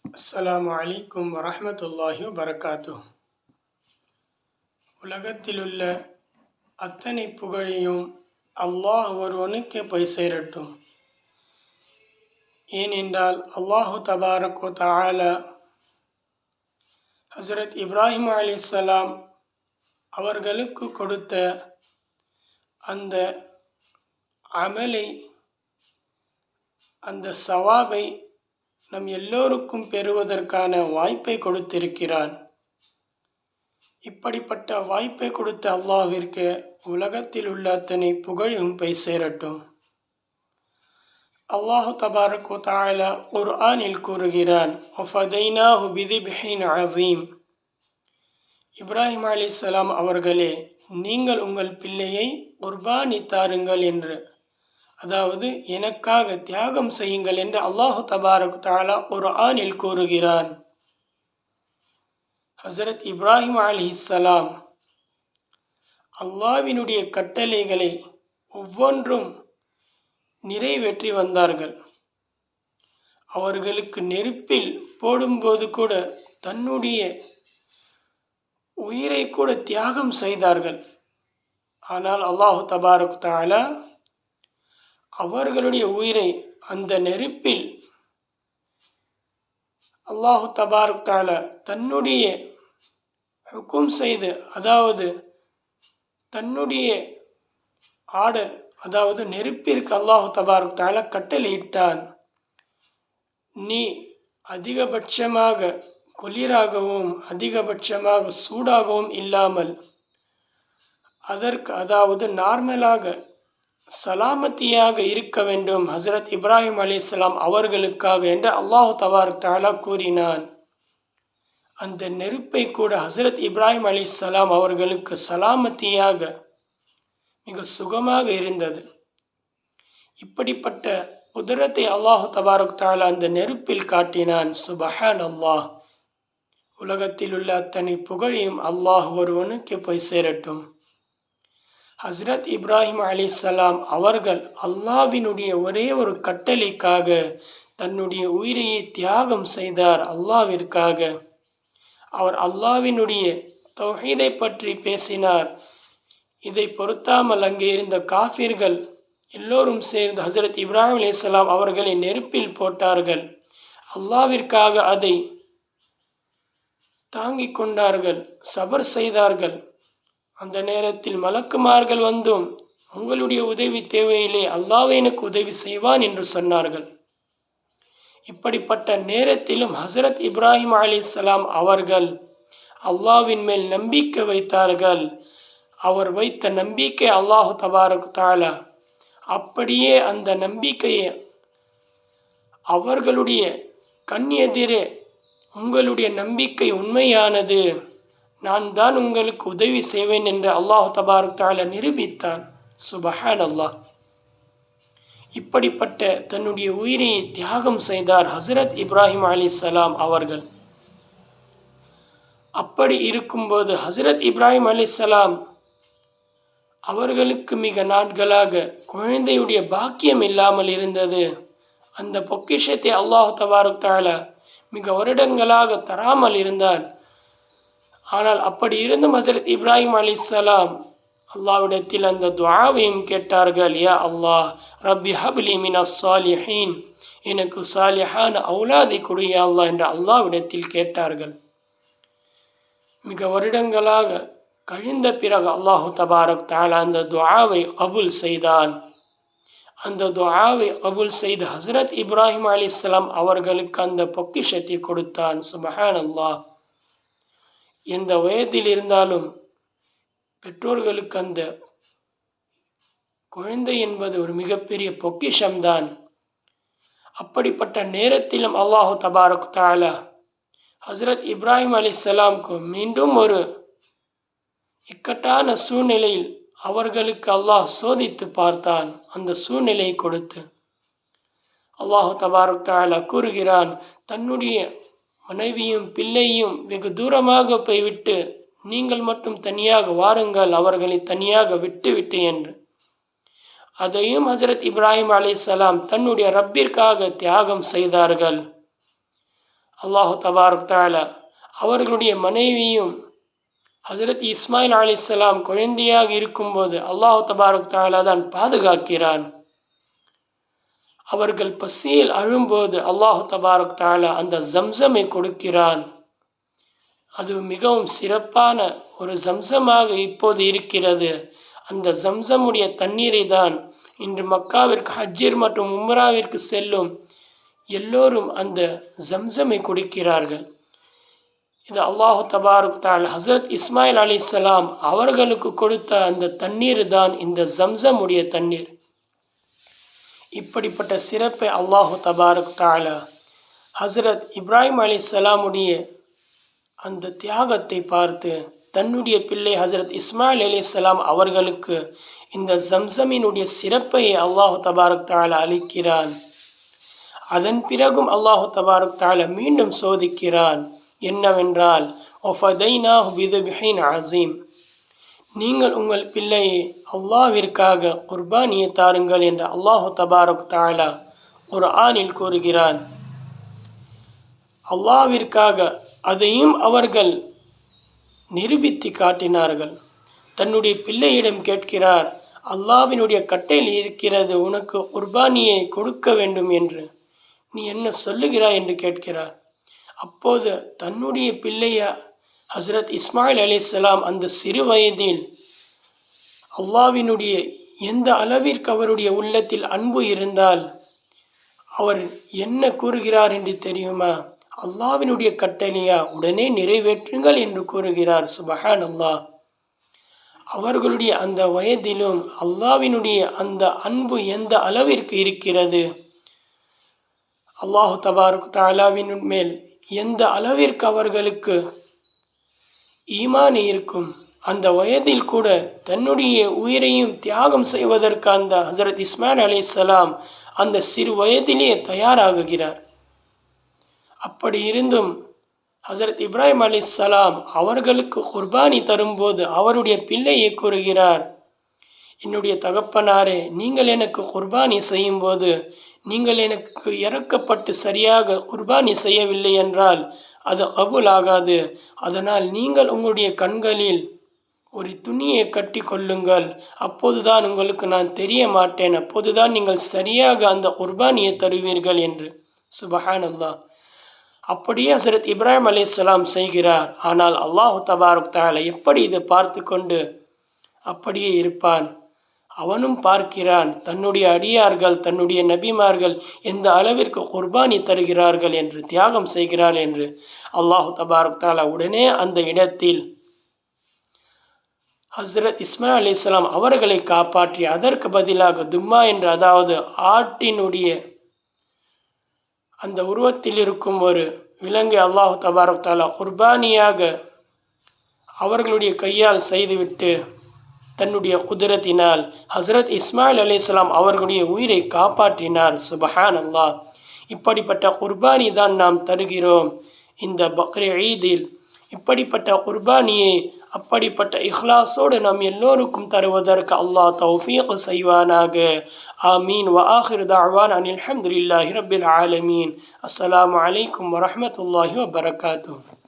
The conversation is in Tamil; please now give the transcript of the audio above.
அஸ்ஸலாமு அலைக்கும் வரஹ்மத்துல்லாஹி வபரகாத்துஹ். உலகத்திலுள்ள அத்தனை புகழையும் அல்லாஹ் ஒருவனுக்கே போய் சேரட்டும். ஏனென்றால் அல்லாஹு தபாரக் வ தஆலா ஹஸரத் இப்ராஹிம் அலைஹிஸ்ஸலாம் அவர்களுக்கு கொடுத்த அந்த அமலை, அந்த சவாபை நம் எல்லோருக்கும் பெறுவதற்கான வாய்ப்பை கொடுத்திருக்கிறான். இப்படிப்பட்ட வாய்ப்பை கொடுத்த அல்லாஹ்விற்கு உலகத்தில் உள்ள அத்தனை புகழும் போய் சேரட்டும். அல்லாஹு தபாரக் வ தஆலா குர்ஆனில் கூறுகிறான், வஃபதைனாஹு பிதிப்ஹின் அஸீம். இப்ராஹிம் அலைஹிஸ்ஸலாம் அவர்களே, நீங்கள் உங்கள் பிள்ளையை குர்பானி தாருங்கள் என்று, அதாவது எனக்காக தியாகம் செய்யுங்கள் என்று அல்லாஹு தபாரக் தஆலா குர்ஆனில் கூறுகிறான். ஹஸரத் இப்ராஹிம் அலைஹிஸ்ஸலாம் அல்லாஹ்வினுடைய கட்டளைகளை ஒவ்வொன்றும் நிறைவேற்றி வந்தார்கள். அவர்களுக்கு நெருப்பில் போடும்போது கூட தன்னுடைய உயிரை கூட தியாகம் செய்தார்கள். ஆனால் அல்லாஹு தபாரக் தஆலா அவர்களுடைய உயிரை அந்த நெருப்பில் அல்லாஹு தபாரக் தஆலா தன்னுடைய ஹுக்கும் செய்து, அதாவது தன்னுடைய ஆர்டர், அதாவது நெருப்பிற்கு அல்லாஹு தபாரக் தஆலா கட்டளையிட்டான், நீ அதிகபட்சமாக குளிராகவும் அதிகபட்சமாக சூடாகவும் இல்லாமல் அதற்கு, அதாவது நார்மலாக சலாமத்தியாக இருக்க வேண்டும் ஹஸரத் இப்ராஹிம் அலைஹிஸ்ஸலாம் அவர்களுக்காக என்று அல்லாஹு தபாரக் தஆலா கூறினான். அந்த நெருப்பை கூட ஹஸரத் இப்ராஹிம் அலைஹிஸ்ஸலாம் அவர்களுக்கு சலாமத்தியாக மிக சுகமாக இருந்தது. இப்படிப்பட்ட குதிரத்தை அல்லாஹு தபாரக் தஆலா அந்த நெருப்பில் காட்டினான். சுப்ஹானல்லாஹ். உலகத்தில் உள்ள அத்தனை புகழையும் அல்லாஹ் ஒருவனுக்கு போய் சேரட்டும். ஹஸரத் இப்ராஹிம் அலைஹிஸ்ஸலாம் அவர்கள் அல்லாஹ்வினுடைய ஒரே ஒரு கட்டளைக்காக தன்னுடைய உயிரையை தியாகம் செய்தார். அல்லாஹ்விற்காக அவர் அல்லாஹ்வினுடைய தௌஹீதை பற்றி பேசினார். இதை பொறுத்தாமல் அங்கே இருந்த காஃபிர்கள் எல்லோரும் சேர்ந்து ஹஸரத் இப்ராஹிம் அலைஹிஸ்ஸலாம் அவர்களை நெருப்பில் போட்டார்கள். அல்லாஹ்விற்காக அதை தாங்கிக் கொண்டார்கள், சபர் செய்தார்கள். அந்த நேரத்தில் மலக்குமார்கள் வந்தும் உங்களுடைய உதவி தேவையில்லை, அல்லாஹ் எனக்கு உதவி செய்வான் என்று சொன்னார்கள். இப்படிப்பட்ட நேரத்திலும் ஹஸரத் இப்ராஹிம் அலைஹிஸ்ஸலாம் அவர்கள் அல்லாஹ்வின் மேல் நம்பிக்கை வைத்தார்கள். அவர் வைத்த நம்பிக்கை அல்லாஹு தபாரக் தஆலா அப்படியே அந்த நம்பிக்கையை அவர்களுடைய கண் எதிரே, உங்களுடைய நம்பிக்கை உண்மையானது, நான் தான் உங்களுக்கு உதவி செய்வேன் என்று அல்லாஹு தபாரக் தஆலா நிரூபித்தான். சுப்ஹானல்லாஹ். இப்படிப்பட்ட தன்னுடைய உயிரை தியாகம் செய்தார் ஹஸரத் இப்ராஹிம் அலைஹிஸ்ஸலாம் அவர்கள். அப்படி இருக்கும்போது ஹஸரத் இப்ராஹிம் அலைஹிஸ்ஸலாம் அவர்களுக்கு மிக நாட்களாக குழந்தையுடைய பாக்கியம் இல்லாமல் இருந்தது. அந்த பொக்கிஷத்தை அல்லாஹு தபாரக் தஆலா மிக வருடங்களாக தராமல் இருந்தார். ஆனால் அப்படி இருந்தும் ஹஸரத் இப்ராஹிம் அலைஹிஸ்ஸலாம் அல்லாஹ்விடத்தில் அந்த துஆவையும் கேட்டார்கள். யா அல்லாஹ், ரப்பி ஹப்லி மினஸ் சாலிஹீன், எனக்கு சாலிஹான அவுலாதை கொடு யா அல்லாஹ் என்று அல்லாஹ்விடத்தில் கேட்டார்கள். மிக வருடங்களாக கழிந்த பிறகு அல்லாஹு தபாரக் தஆலா அந்த துஆவை கபூல் செய்தான். அந்த துஆவை கபூல் செய்து ஹஸரத் இப்ராஹிம் அலைஹிஸ்ஸலாம் அவர்களுக்கு அந்த பொக்கிஷத்தை கொடுத்தான். சுப்ஹானல்லாஹ். எந்த வயதில் இருந்தாலும் பெற்றோர்களுக்கு அந்த குழந்தை என்பது ஒரு மிகப்பெரிய பொக்கிஷம்தான். அப்படிப்பட்ட நேரத்திலும் அல்லாஹு தபாரக் தஆலா ஹஸரத் இப்ராஹிம் அலைஹிஸ்ஸலாமுக்கு மீண்டும் ஒரு இக்கட்டான சூழ்நிலையில் அவர்களுக்கு அல்லாஹ் சோதித்து பார்த்தான். அந்த சூழ்நிலையை கொடுத்து அல்லாஹு தபாரக் தஆலா கூறுகிறான், தன்னுடைய மனைவியும் பிள்ளையும் வெகு தூரமாக போய்விட்டு நீங்கள் மட்டும் தனியாக வாருங்கள், அவர்களை தனியாக விட்டுவிட்டு என்று. அதையும் ஹஸரத் இப்ராஹிம் அலைஹிஸ்ஸலாம் தன்னுடைய ரப்பிற்காக தியாகம் செய்தார்கள். அல்லாஹு தபாரக் தஆலா அவர்களுடைய மனைவியும் ஹஜரத் இஸ்மாயில் அலைஹிஸ்ஸலாம் குழந்தையாக இருக்கும்போது அல்லாஹு தபாரக் தஆலா தான் பாதுகாக்கிறான். அவர்கள் பசியில் அழும்போது அல்லாஹு தபாரக் தஆலா அந்த ஜம்சமை கொடுக்கிறான். அது மிகவும் சிறப்பான ஒரு ஜம்சமாக இப்போது இருக்கிறது. அந்த ஜம்சமுடைய தண்ணீரை தான் இன்று மக்காவிற்கு ஹஜ்ஜிர் மற்றும் உம்ராவிற்கு செல்லும் எல்லோரும் அந்த ஜம்சமை குடிக்கிறார்கள். இது அல்லாஹு தபாரக் தஆலா ஹஸரத் இஸ்மாயில் அலைஹிஸ்ஸலாம் அவர்களுக்கு கொடுத்த அந்த தண்ணீர் தான் இந்த ஜம்சமுடைய தண்ணீர். இப்படிப்பட்ட சிறப்பை அல்லாஹு தபாரக் தஆலா ஹஸரத் இப்ராஹிம் அலைஹிஸ்ஸலாமுடைய அந்த தியாகத்தை பார்த்து தன்னுடைய பிள்ளை ஹஸரத் இஸ்மாயில் அலைஹிஸ்ஸலாம் அவர்களுக்கு இந்த ஜம்சமினுடைய சிறப்பை அல்லாஹு தபாரக் தஆலா அளிக்கிறான். அதன் பிறகும் அல்லாஹு தபாரக் தஆலா மீண்டும் சோதிக்கிறான். என்னவென்றால் வஃபதைனாஹு பிதுப்ஹின் அஸீம், நீங்கள் உங்கள் பிள்ளையை அல்லாஹ்விற்காக குர்பானியை தாருங்கள் என்று அல்லாஹு தபாரக் தஆலா குர்ஆனில் கூறுகிறான். அல்லாஹ்விற்காக அதையும் அவர்கள் நிரூபித்து காட்டினார்கள். தன்னுடைய பிள்ளையிடம் கேட்கிறார், அல்லாஹ்வினுடைய கட்டளை இருக்கிறது உனக்கு குர்பானியை கொடுக்க வேண்டும் என்று, நீ என்ன சொல்லுகிறாய் என்று கேட்கிறார். அப்போது தன்னுடைய பிள்ளைய ஹஸரத் இஸ்மாயில் அலைஹிஸ்ஸலாம் அந்த சிறு வயதில் அல்லாஹ்வினுடைய எந்த அளவிற்கு அவருடைய உள்ளத்தில் அன்பு இருந்தால் அவர் என்ன கூறுகிறார் என்று தெரியுமா? அல்லாஹ்வினுடைய கட்டளையா, உடனே நிறைவேற்றுங்கள் என்று கூறுகிறார். சுப்ஹானல்லாஹ். அவர்களுடைய அந்த வயதிலும் அல்லாஹ்வினுடைய அந்த அன்பு எந்த அளவிற்கு இருக்கிறது, அல்லாஹு தபாரக் தஆலாவின் மேல் எந்த அளவிற்கு அவர்களுக்கு ஈமான் இருக்கும். அந்த வயதில் கூட தன்னுடைய உயிரையும் தியாகம் செய்வதற்கு அந்த ஹஸரத் இஸ்மாயில் அலைஹிஸ்ஸலாம் அந்த சிறு வயதிலே தயாராகுகிறார். அப்படி இருந்தும் ஹஸரத் இப்ராஹிம் அலைஹிஸ்ஸலாம் அவர்களுக்கு குர்பானி தரும்போது அவருடைய பிள்ளையை கூறுகிறார், என்னுடைய தகப்பனாரே, நீங்கள் எனக்கு குர்பானி செய்யும்போது நீங்கள் எனக்கு இறக்கப்பட்டு சரியாக குர்பானி செய்யவில்லை என்றால் அது கபூல் ஆகாது. அதனால் நீங்கள் உங்களுடைய கண்களில் ஒரு துணியை கட்டி கொள்ளுங்கள், அப்போதுதான் உங்களுக்கு நான் தெரிய மாட்டேன், அப்போதுதான் நீங்கள் சரியாக அந்த குர்பானியை தருவீர்கள் என்று. சுப்ஹானல்லாஹ். அப்படியே ஹஸரத் இப்ராஹிம் அலைஹிஸ்ஸலாம் செய்கிறார். ஆனால் அல்லாஹு தபாரக் தஆலா எப்படி இதை பார்த்து கொண்டு அப்படியே இருப்பான்? அவனும் பார்க்கிறான் தன்னுடைய அடியார்கள், தன்னுடைய நபிமார்கள் எந்த அளவிற்கு குர்பானி தருகிறார்கள் என்று, தியாகம் செய்கிறார்கள் என்று. அல்லாஹு தபாரக் தஆலா உடனே அந்த இடத்தில் ஹஸரத் இஸ்மாயில் அலைஹிஸ்ஸலாம் அவர்களை காப்பாற்றி அதற்கு பதிலாக தும்மா என்று, அதாவது ஆட்டினுடைய அந்த உருவத்தில் இருக்கும் ஒரு விலங்கை அல்லாஹு தபாரக் தஆலா குர்பானியாக அவர்களுடைய கையால் செய்துவிட்டு தன்னுடைய குதிரத்தினால் ஹஸரத் இஸ்மாயில் அலைஹிஸ்ஸலாம் அவர்களுடைய உயிரை காப்பாற்றினார். சுப்ஹானல்லாஹ். இப்படிப்பட்ட குர்பானி தான் நாம் தருகிறோம் இந்த பக்ரீ ஈதில். இப்படிப்பட்ட குர்பானியை அப்படிப்பட்ட இஹ்லாஸோடு நாம் எல்லோருக்கும் தருவதற்கு அல்லாஹ் தௌஃபீக் செய்வானாக. ஆமீன். வ ஆகிரு தஅவானா அனில் ஹம்துலில்லாஹி ரப்பில் ஆலமீன். அஸ்ஸலாமு அலைக்கும் வரஹ்மத்துல்லாஹி வபரகாத்துஹு.